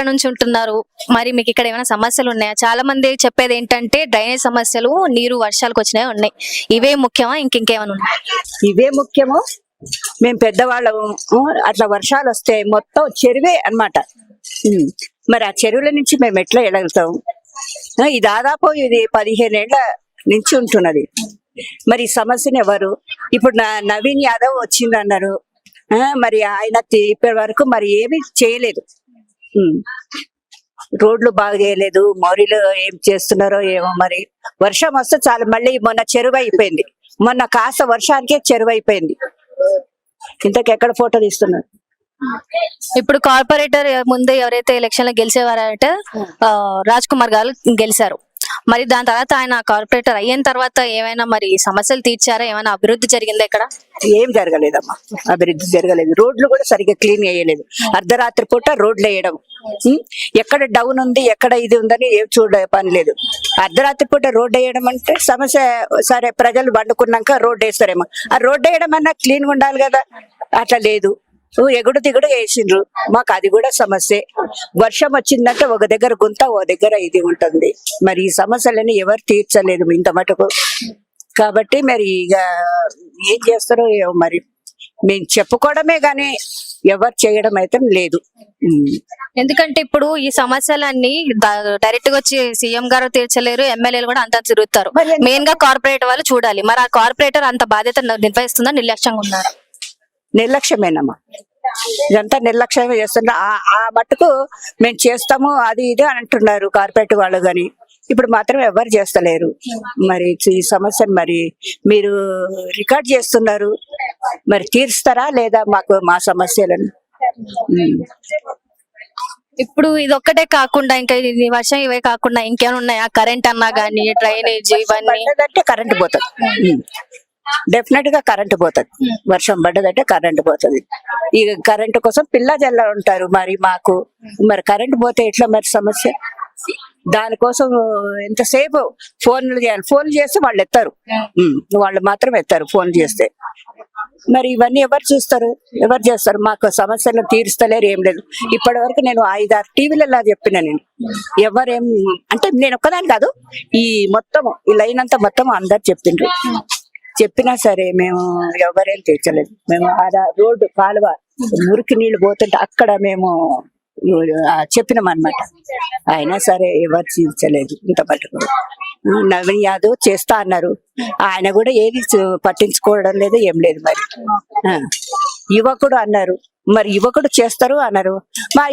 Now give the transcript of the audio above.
ఎప్పటి నుంచి ఉంటున్నారు? మరి మీకు ఇక్కడ ఏమైనా సమస్యలు ఉన్నాయా? చాలా మంది చెప్పేది ఏంటంటే డ్రైనేజ్ సమస్యలు, నీరు వర్షాలకు వచ్చినాయి ఉన్నాయి. ఇవే ముఖ్యమా ఇంకేమైనా ఉన్నాయి? ఇవే ముఖ్యము. మేము పెద్దవాళ్ళము, అట్లా వర్షాలు వస్తే మొత్తం చెరువే అన్నమాట. మరి ఆ చెరువుల నుంచి మేము ఎట్లా వెళ్ళగలుగుతాం? ఈ దాదాపు ఇది 15 ఏళ్ల నుంచి ఉంటున్నది. మరి ఈ సమస్యను ఎవరు ఇప్పుడు నవీన్ యాదవ్ వచ్చింది అన్నారు. మరి ఆయన ఇప్పటి వరకు మరి ఏమీ చేయలేదు. రోడ్లు బాగా చేయలేదు. మోరీలు ఏం చేస్తున్నారో ఏమో. మరి వర్షం వస్తే చాలు మళ్ళీ మొన్న చెరువు అయిపోయింది. మొన్న కాస్త వర్షానికే చెరువు అయిపోయింది. ఇంతకెక్కడ ఫోటో తీస్తున్నారు? ఇప్పుడు కార్పొరేటర్ ముందు ఎవరైతే ఎలక్షన్ లో గెలిచేవారంటే రాజ్ కుమార్ గారు గెలిచారు. మరి దాని తర్వాత ఆయన కార్పొరేటర్ అయిన తర్వాత ఏమైనా మరి సమస్యలు తీర్చారా? ఏమైనా అభివృద్ధి జరిగిందా ఇక్కడ? ఏం జరగలేదమ్మా, అభివృద్ధి జరగలేదు. రోడ్లు కూడా సరిగ్గా క్లీన్ చేయలేదు. అర్ధరాత్రి పూట రోడ్లు వేయడం, ఎక్కడ డౌన్ ఉంది ఎక్కడ ఇది ఉందని ఏం చూడ పని లేదు. అర్ధరాత్రి పూట రోడ్డు వేయడం అంటే సమస్య. సరే ప్రజలు వండుకున్నాక రోడ్డు వేస్తారేమో, ఆ రోడ్డు వేయడం అన్నా క్లీన్ గా ఉండాలి కదా. అట్లా లేదు, ఎగుడు దిగుడు వేసిండ్రు. మాకు అది కూడా సమస్య. వర్షం వచ్చిందంటే ఒక దగ్గర గుంత, ఒక దగ్గర ఇది ఉంటుంది. మరి ఈ సమస్యలని ఎవరు తీర్చలేదు ఇంత మటుకు. కాబట్టి మరి ఇక ఏం చేస్తారో ఏమో. మరి మేము చెప్పుకోవడమే గానీ ఎవరు చేయడం అయితే లేదు. ఎందుకంటే ఇప్పుడు ఈ సమస్యలన్నీ డైరెక్ట్ గా వచ్చి సీఎం గారు తీర్చలేరు, ఎమ్మెల్యేలు కూడా అంతా తిరుగుతారు. మెయిన్ గా కార్పొరేటర్ వాళ్ళు చూడాలి. మరి ఆ కార్పొరేటర్ అంత బాధ్యత నిర్వహిస్తుందా, నిర్లక్ష్యంగా ఉన్నారు? నిర్లక్ష్యమేనమ్మా, ఇదంతా నిర్లక్ష్యమే చేస్తున్నా. ఆ మట్టుకు మేము చేస్తాము అది ఇది అని అంటున్నారు కార్పొరేట్ వాళ్ళు, గాని ఇప్పుడు మాత్రం ఎవరు చేస్తలేరు. మరి ఈ సమస్యను మరి మీరు రికార్డ్ చేస్తున్నారు, మరి తీరుస్తారా లేదా మాకు మా సమస్యలను? ఇప్పుడు ఇది ఒక్కటే కాకుండా ఇంకా వర్షం ఇవే కాకుండా ఇంకేమైనా ఉన్నాయా? కరెంట్ అన్నా గానీ, డ్రైనేజ్, ఇవన్నీ. అంటే కరెంట్ పోతుంది, డెఫినెట్ గా కరెంట్ పోతుంది. వర్షం పడ్డదంటే కరెంట్ పోతుంది. ఈ కరెంట్ కోసం పిల్ల జల్ల ఉంటారు. మరి మాకు మరి కరెంట్ పోతే ఎట్లా మరి సమస్య? దానికోసం ఎంతసేపు ఫోన్లు చేయాలి. ఫోన్ చేస్తే వాళ్ళు ఎత్తారు, వాళ్ళు మాత్రం ఎత్తారు ఫోన్ చేస్తే. మరి ఇవన్నీ ఎవరు చూస్తారు, ఎవరు చేస్తారు? మాకు సమస్యలను తీరుస్తలేరు, ఏం లేదు. ఇప్పటి వరకు నేను 5-6 టీవీలలో చెప్పిన. నేను ఎవరేం అంటే నేను ఒక్కదాని కాదు, ఈ మొత్తం ఈ లైన్ అంతా మొత్తం అందరు చెప్పిండ్రు. చెప్పినా సరే మేము ఎవరేం తీర్చలేదు. మేము రోడ్డు కాలువ మురికి నీళ్లు పోతుంటే అక్కడ మేము చెప్పినాం అన్నమాట. అయినా సరే ఎవరు తీర్చలేదు ఇంత మటుకు. నవీన్ యాదవ్ చేస్తా అన్నారు, ఆయన కూడా ఏది పట్టించుకోవడం లేదు, ఏం లేదు. మరి యువకుడు అన్నారు, మరి యువకుడు చేస్తారు అన్నారు. మా